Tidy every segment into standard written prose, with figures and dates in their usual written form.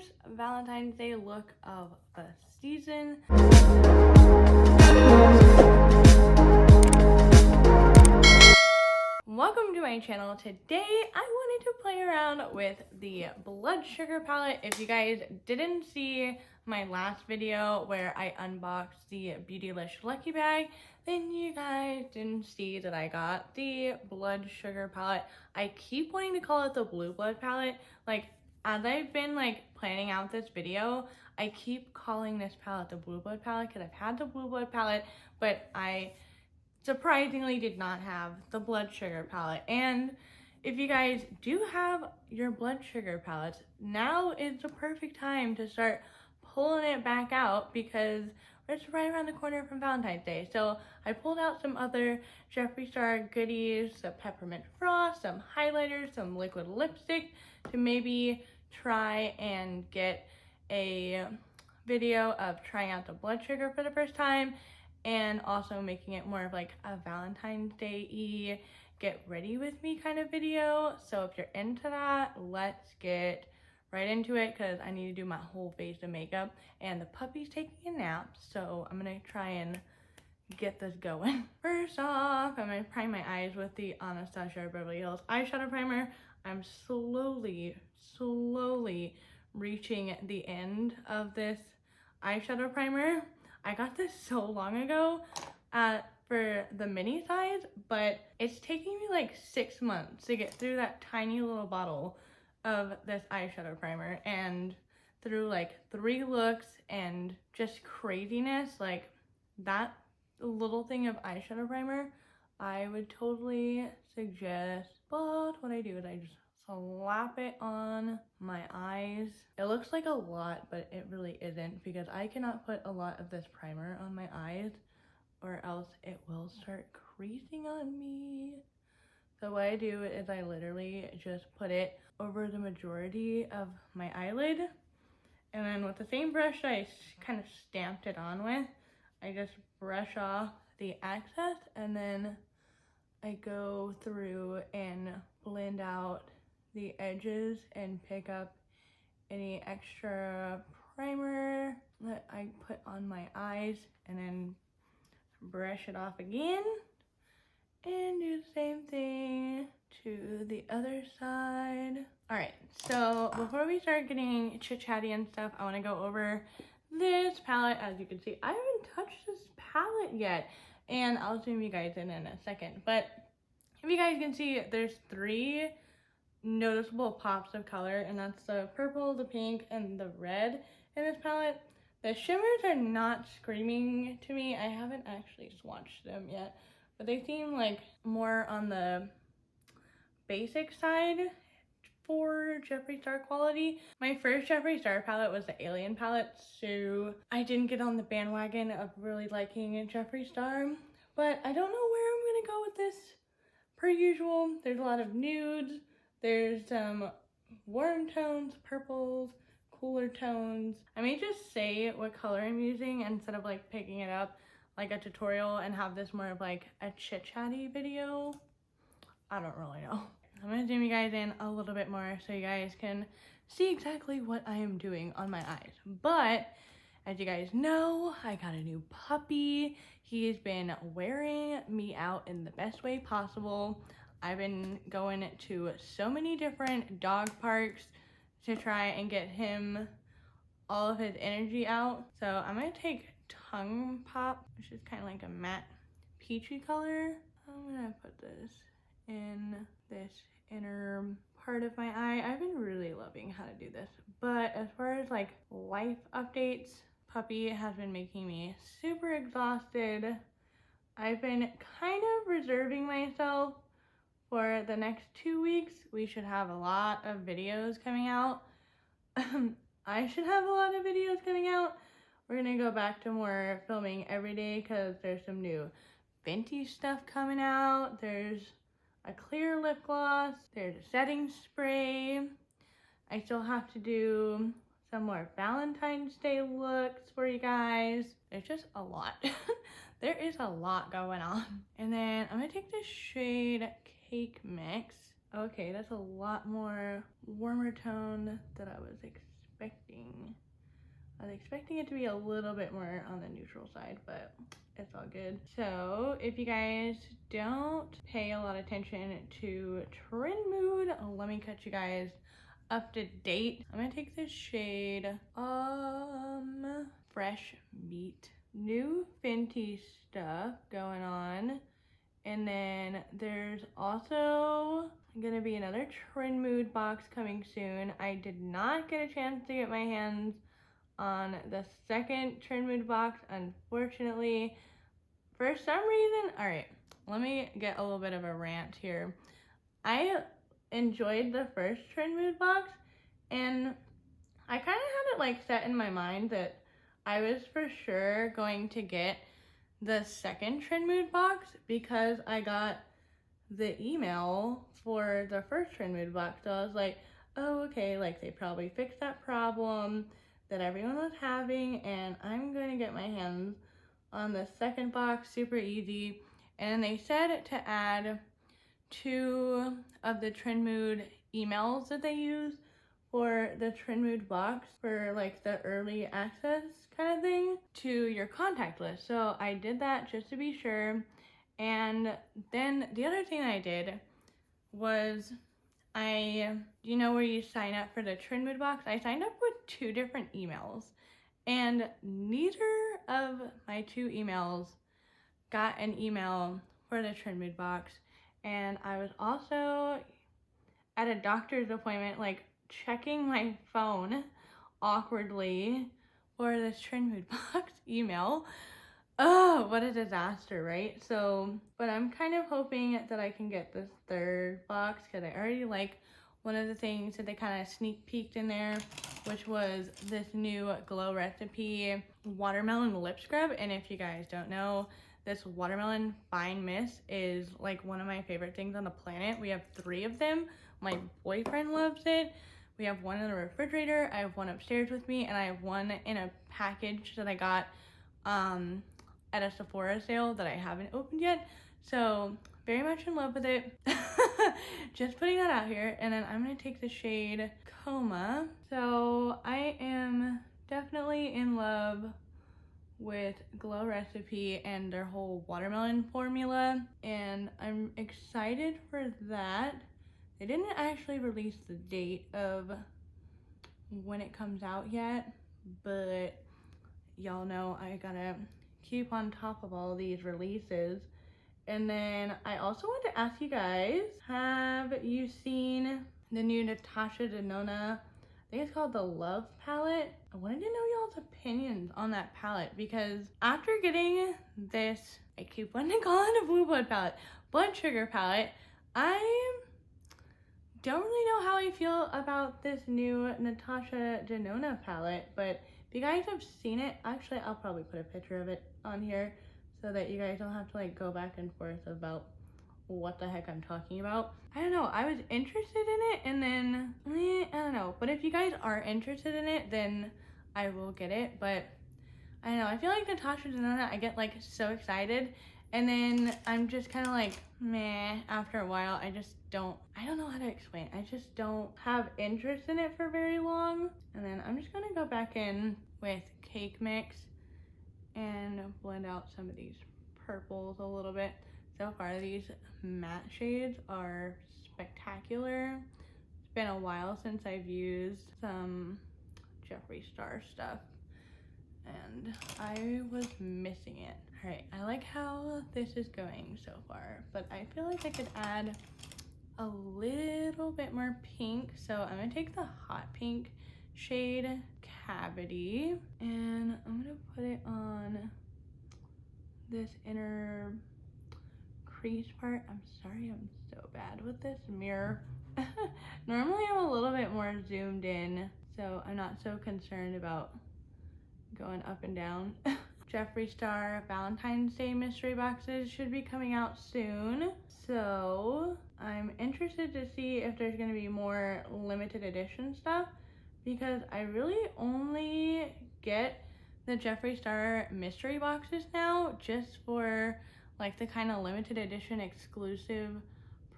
first Valentine's Day look of the season. Welcome to my channel. Today I wanted to play around with the Blood Sugar palette. If you guys didn't see my last video where I unboxed the Beautylish Lucky Bag, then you guys didn't see that I got the Blood Sugar palette. I keep wanting to call it the Blue Blood palette. Like, as I've been planning out this video, I keep calling this palette the Blue Blood palette because I've had the Blue Blood palette, but I surprisingly did not have the Blood Sugar palette. And if you guys do have your Blood Sugar palettes, now is the perfect time to start pulling it back out because it's right around the corner from Valentine's Day. So I pulled out some other Jeffree Star goodies, some peppermint frost, some highlighters, some liquid lipstick to maybe try and get a video of trying out the Blood Sugar for the first time, and also making it more of like a Valentine's Day-y get ready with me kind of video. So if you're into that, let's get right into it because I need to do my whole face of makeup and the puppy's taking a nap, so I'm gonna try and get this going. First off, I'm gonna prime my eyes with the Anastasia Beverly Hills eyeshadow primer. I'm slowly reaching the end of this eyeshadow primer. I got this so long ago for the mini size, but it's taking me like 6 months to get through that tiny little bottle of this eyeshadow primer, and through like 3 looks and just craziness. Like, that little thing of eyeshadow primer I would totally suggest, but what I do is I just slap it on my eyes. It looks like a lot, but it really isn't because I cannot put a lot of this primer on my eyes or else it will start creasing on me. So what I do is I literally just put it over the majority of my eyelid, and then with the same brush I kind of stamped it on with, I just brush off the excess, and then I go through and blend out the edges and pick up any extra primer that I put on my eyes, and then brush it off again and do the same thing to the other side. All right, so before we start getting chit-chatty and stuff, I want to go over this palette. As you can see, I haven't touched this palette yet, and I'll zoom you guys in a second. But if you guys can see, there's 3 noticeable pops of color, and that's the purple, the pink, and the red in this palette. The shimmers are not screaming to me. I haven't actually swatched them yet, but they seem like more on the basic side for Jeffree Star quality. My first Jeffree Star palette was the Alien palette, so I didn't get on the bandwagon of really liking Jeffree Star, but I don't know where I'm gonna go with this. Per usual, there's a lot of nudes, there's some warm tones, purples, cooler tones. I may just say what color I'm using instead of like picking it up like a tutorial and have this more of like a chit-chatty video. I don't really know. I'm gonna zoom you guys in a little bit more so you guys can see exactly what I am doing on my eyes. But as you guys know, I got a new puppy. He's been wearing me out in the best way possible. I've been going to so many different dog parks to try and get him all of his energy out. So I'm gonna take Tongue Pop, which is kind of like a matte peachy color. I'm gonna put this in this inner part of my eye. I've been really loving how to do this. But as far as like life updates, puppy has been making me super exhausted. I've been kind of reserving myself for the next 2 weeks. We should have a lot of videos coming out. I should have a lot of videos coming out. We're gonna go back to more filming every day because there's some new Fenty stuff coming out. There's a clear lip gloss. There's a setting spray. I still have to do some more Valentine's Day looks for you guys. There's just a lot. There is a lot going on. And then I'm gonna take this shade Cake Mix. Okay, that's a lot more warmer tone than I was expecting. expecting. I was expecting it to be a little bit more on the neutral side, but it's all good. So if you guys don't pay a lot of attention to trend mood, let me catch you guys up to date. I'm gonna take this shade, Fresh Meat. New Fenty stuff going on. And then there's also gonna be another trend mood box coming soon. I did not get a chance to get my hands on the second trend mood box, unfortunately, for some reason. All right, let me get a little bit of a rant here. I enjoyed the first trend mood box, and I kind of had it like set in my mind that I was for sure going to get the second trend mood box because I got the email for the first trend mood box. So I was like, oh, okay, like they probably fixed that problem that everyone was having, and I'm going to get my hands on the second box super easy. And they said to add 2 of the trend mood emails that they use for the trend mood box for like the early access kind of thing to your contact list. So I did that just to be sure. And then the other thing I did was you know where you sign up for the trend mood box? I signed up with 2 different emails, and neither of my 2 emails got an email for the trend mood box. And I was also at a doctor's appointment, like checking my phone awkwardly for this trend mood box email. Oh, what a disaster, right? So, but I'm kind of hoping that I can get this third box because I already like one of the things that they kind of sneak peeked in there, which was this new Glow Recipe watermelon lip scrub. And if you guys don't know, this watermelon fine mist is like one of my favorite things on the planet. We have 3 of them. My boyfriend loves it. We have one in the refrigerator. I have one upstairs with me, and I have one in a package that I got at a Sephora sale that I haven't opened yet. So very much in love with it. Just putting that out here. And then I'm gonna take the shade Coma. So I am definitely in love with Glow Recipe and their whole watermelon formula, and I'm excited for that. They didn't actually release the date of when it comes out yet, but y'all know I gotta keep on top of all these releases. And then I also want to ask you guys, have you seen the new Natasha Denona, I think it's called the Love Palette? I wanted to know y'all's opinions on that palette because after getting this, I keep wanting to call it a Blue Blood palette, Blood Sugar palette, I don't really know how I feel about this new Natasha Denona palette, but if you guys have seen it, actually I'll probably put a picture of it on here so that you guys don't have to like go back and forth about what the heck I'm talking about. I don't know, I was interested in it, and then I don't know, but if you guys are interested in it, then I will get it. But I don't know, I feel like Natasha Denona, I get like so excited, and then I'm just kind of like meh after a while. I don't know how to explain. I just don't have interest in it for very long. And then I'm just gonna go back in with Cake Mix and blend out some of these purples a little bit. So far, these matte shades are spectacular. It's been a while since I've used some Jeffree Star stuff, and I was missing it. All right, I like how this is going so far, but I feel like I could add a little bit more pink. So I'm gonna take the hot pink shade Cavity, and I'm gonna put it on this inner crease part. I'm sorry, I'm so bad with this mirror. Normally I'm a little bit more zoomed in, so I'm not so concerned about going up and down. Jeffree Star Valentine's Day mystery boxes should be coming out soon, so I'm interested to see if there's going to be more limited edition stuff, because I really only get the Jeffree Star mystery boxes now just for like the kind of limited edition exclusive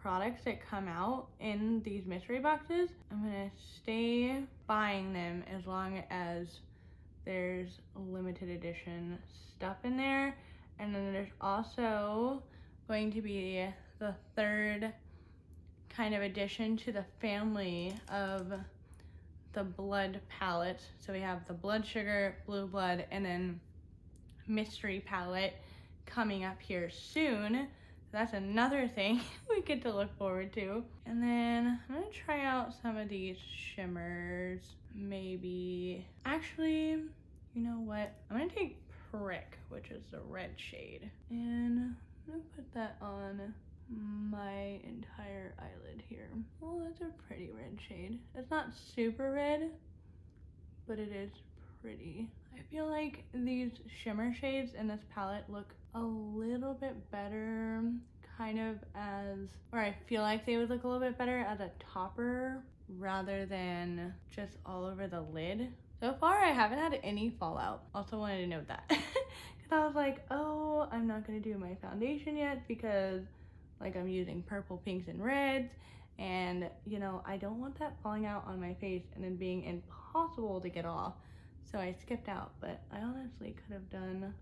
products that come out in these mystery boxes, I'm gonna stay buying them as long as there's limited edition stuff in there. And then there's also going to be the third kind of addition to the family of the blood palette. So we have the blood sugar, blue blood, and then mystery palette coming up here soon. That's another thing we get to look forward to. And then I'm gonna try out some of these shimmers. Maybe, actually, you know what? I'm gonna take Prick, which is the red shade, and I'm gonna put that on my entire eyelid here. Oh, that's a pretty red shade. It's not super red, but it is pretty. I feel like these shimmer shades in this palette look a little bit better, kind of as, or I feel like they would look a little bit better as a topper rather than just all over the lid. So far, I haven't had any fallout. Also wanted to note that. Because I was like, oh, I'm not gonna do my foundation yet because like I'm using purple, pinks, and reds. And you know, I don't want that falling out on my face and then being impossible to get off. So I skipped out, but I honestly could have done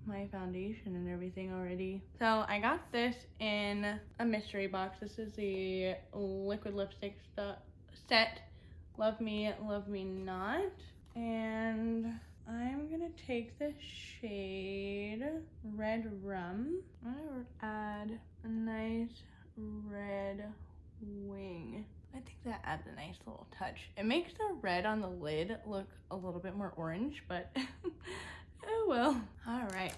my foundation and everything already. So I got this in a mystery box. This is the liquid lipstick set. Love Me, Love Me Not. And I'm gonna take the shade Red Rum. I'm gonna add a nice red wing. I think that adds a nice little touch. It makes the red on the lid look a little bit more orange, but oh well. All right,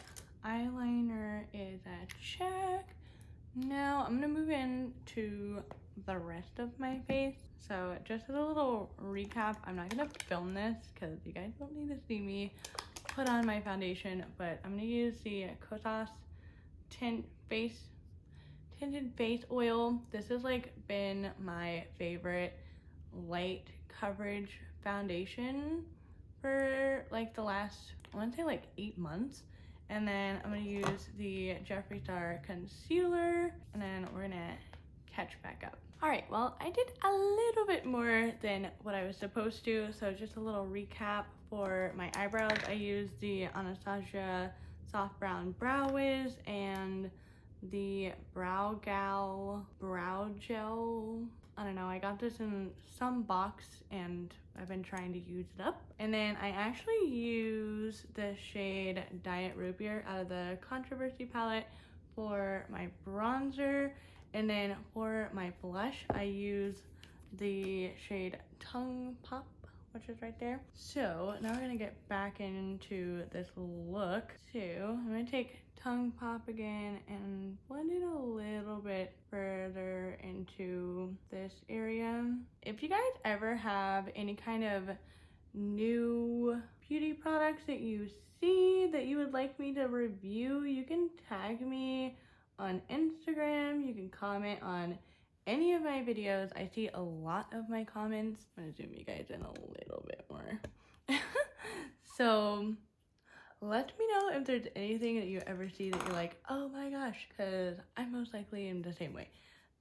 eyeliner is a check. Now I'm gonna move into the rest of my face. So just as a little recap, I'm not gonna film this because you guys don't need to see me put on my foundation, but I'm gonna use the Kosas Tinted Face Oil. This has like been my favorite light coverage foundation for like the last, I want to say like 8 months. And then I'm gonna use the Jeffree Star Concealer, and then we're gonna catch back up. All right, well, I did a little bit more than what I was supposed to. So just a little recap for my eyebrows. I used the Anastasia Soft Brown Brow Wiz and the Brow Gal Brow Gel. I don't know, I got this in some box and I've been trying to use it up. And then I actually use the shade Diet Root Beer out of the Controversy palette for my bronzer. And then for my blush, I use the shade Tongue Pop, which is right there. So now we're gonna get back into this look too. I'm gonna take Tongue Pop again and blend it a little bit further into this area. If you guys ever have any kind of new beauty products that you see that you would like me to review, you can tag me on Instagram. You can comment on any of my videos. I see a lot of my comments. I'm gonna zoom you guys in a little bit more. So let me know if there's anything that you ever see that you're like, oh my gosh, because I most likely am the same way.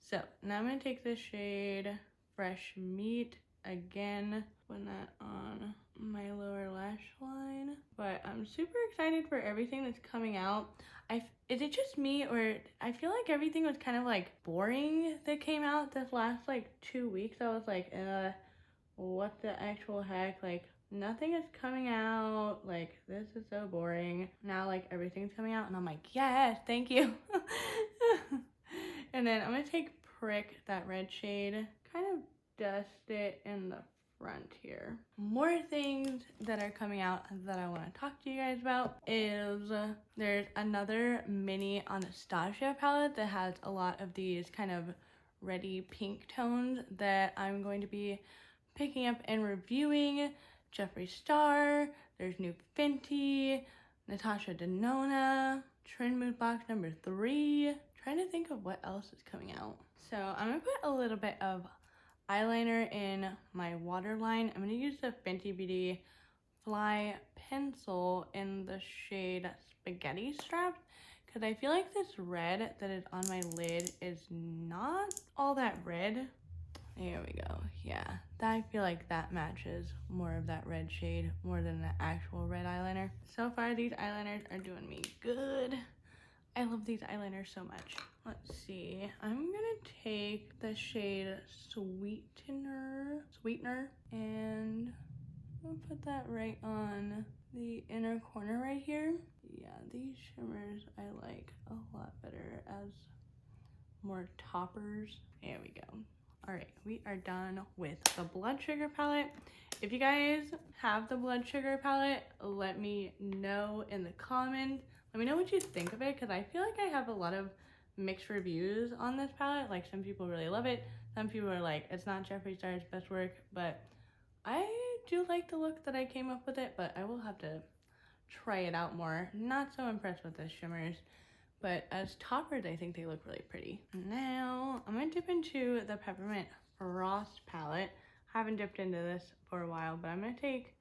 So now I'm gonna take this shade Fresh Meat again, put that on my lower lash line. But I'm super excited for everything that's coming out. Is it just me, or I feel like everything was kind of like boring that came out this last like 2 weeks. I was like, what the actual heck? Like nothing is coming out. Like this is so boring. Now like everything's coming out and I'm like, yes, thank you. And then I'm gonna take Prick, that red shade, kind of dust it in the front here. More things that are coming out that I want to talk to you guys about is there's another mini Anastasia palette that has a lot of these kind of reddy pink tones that I'm going to be picking up and reviewing. Jeffree Star, there's new Fenty, Natasha Denona, Trend Mood Box number 3. Trying to think of what else is coming out. So I'm gonna put a little bit of eyeliner in my waterline. I'm gonna use the Fenty Beauty Fly pencil in the shade Spaghetti Strap because I feel like this red that is on my lid is not all that red. There we go. Yeah, I feel like that matches more of that red shade more than the actual red eyeliner. So far, these eyeliners are doing me good. I love these eyeliners so much. Let's see. I'm gonna take the shade Sweetener, and I'll put that right on the inner corner right here. Yeah, these shimmers I like a lot better as more toppers. There we go. All right, we are done with the blood sugar palette. If you guys have the blood sugar palette, let me know in the comments. Let me know what you think of it, because I feel like I have a lot of mixed reviews on this palette. Like, some people really love it. Some people are like, it's not Jeffree Star's best work, but I do like the look that I came up with it, but I will have to try it out more. Not so impressed with the shimmers, but as toppers, I think they look really pretty. Now, I'm gonna dip into the Peppermint Frost palette. Haven't dipped into this for a while, but I'm gonna take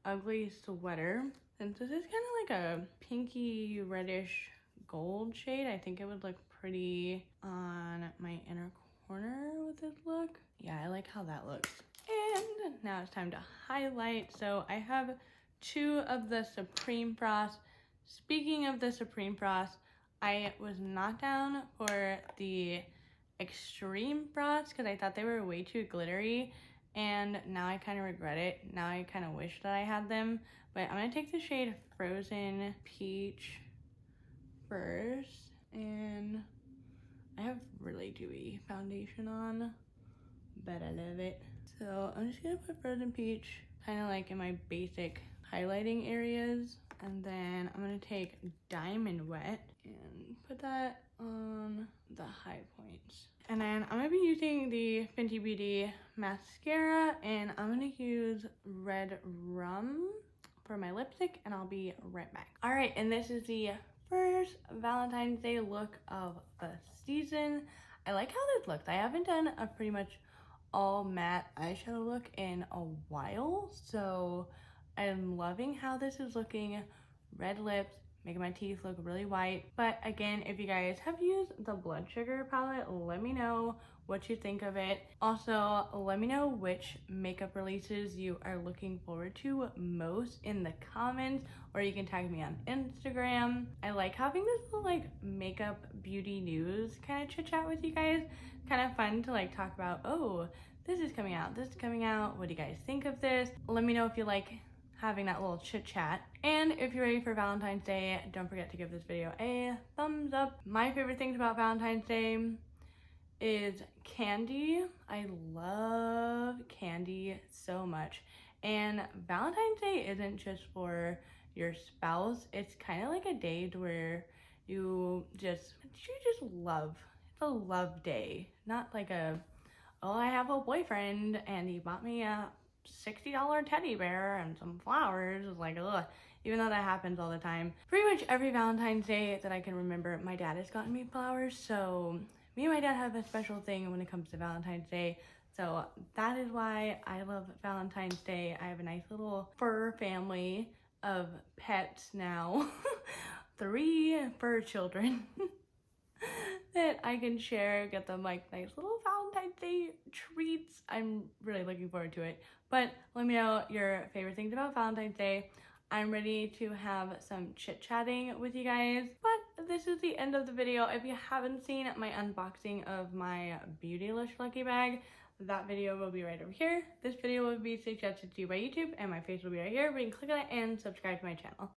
Ugly Sweater. Since this is kind of like a pinky reddish gold shade, I think it would look pretty on my inner corner with this look. Yeah, I like how that looks. And now it's time to highlight. So I have 2 of the Supreme Frost. Speaking of the Supreme Frost, I was not down for the Extreme Frost because I thought they were way too glittery, and now I kind of regret it. Now I kind of wish that I had them, but I'm gonna take the shade Frozen Peach first, and I have really dewy foundation on, but I love it. So I'm just gonna put Frozen Peach kind of like in my basic highlighting areas, and then I'm gonna take Diamond Wet and put that on the high points. And then I'm gonna be using the Fenty Beauty mascara, and I'm gonna use Red Rum for my lipstick, and I'll be right back. All right, and this is the first Valentine's Day look of the season. I like how this looks. I haven't done a pretty much all matte eyeshadow look in a while, so I'm loving how this is looking. Red lips, making my teeth look really white. But again, if you guys have used the blood sugar palette, let me know what you think of it. Also, let me know which makeup releases you are looking forward to most in the comments, or you can tag me on Instagram. I like having this little like makeup beauty news kind of chit chat with you guys. Kind of fun to like talk about, oh, this is coming out, what do you guys think of this? Let me know if you like having that little chit chat. And if you're ready for Valentine's Day, don't forget to give this video a thumbs up. My favorite things about Valentine's Day is candy. I love candy so much. And Valentine's Day isn't just for your spouse. It's kind of like a day where you just love. It's a love day. Not like a, oh, I have a boyfriend and he bought me a $60 teddy bear and some flowers. It's like, ugh. Even though that happens all the time. Pretty much every Valentine's Day that I can remember, my dad has gotten me flowers. So me and my dad have a special thing when it comes to Valentine's Day. So that is why I love Valentine's Day. I have a nice little fur family of pets now. 3 fur children that I can share, get them like nice little Valentine's Day treats. I'm really looking forward to it. But let me know your favorite things about Valentine's Day. I'm ready to have some chit-chatting with you guys. But this is the end of the video. If you haven't seen my unboxing of my Beautylish lucky bag, that video will be right over here. This video will be suggested to you by YouTube, and my face will be right here, but you can click on it and subscribe to my channel.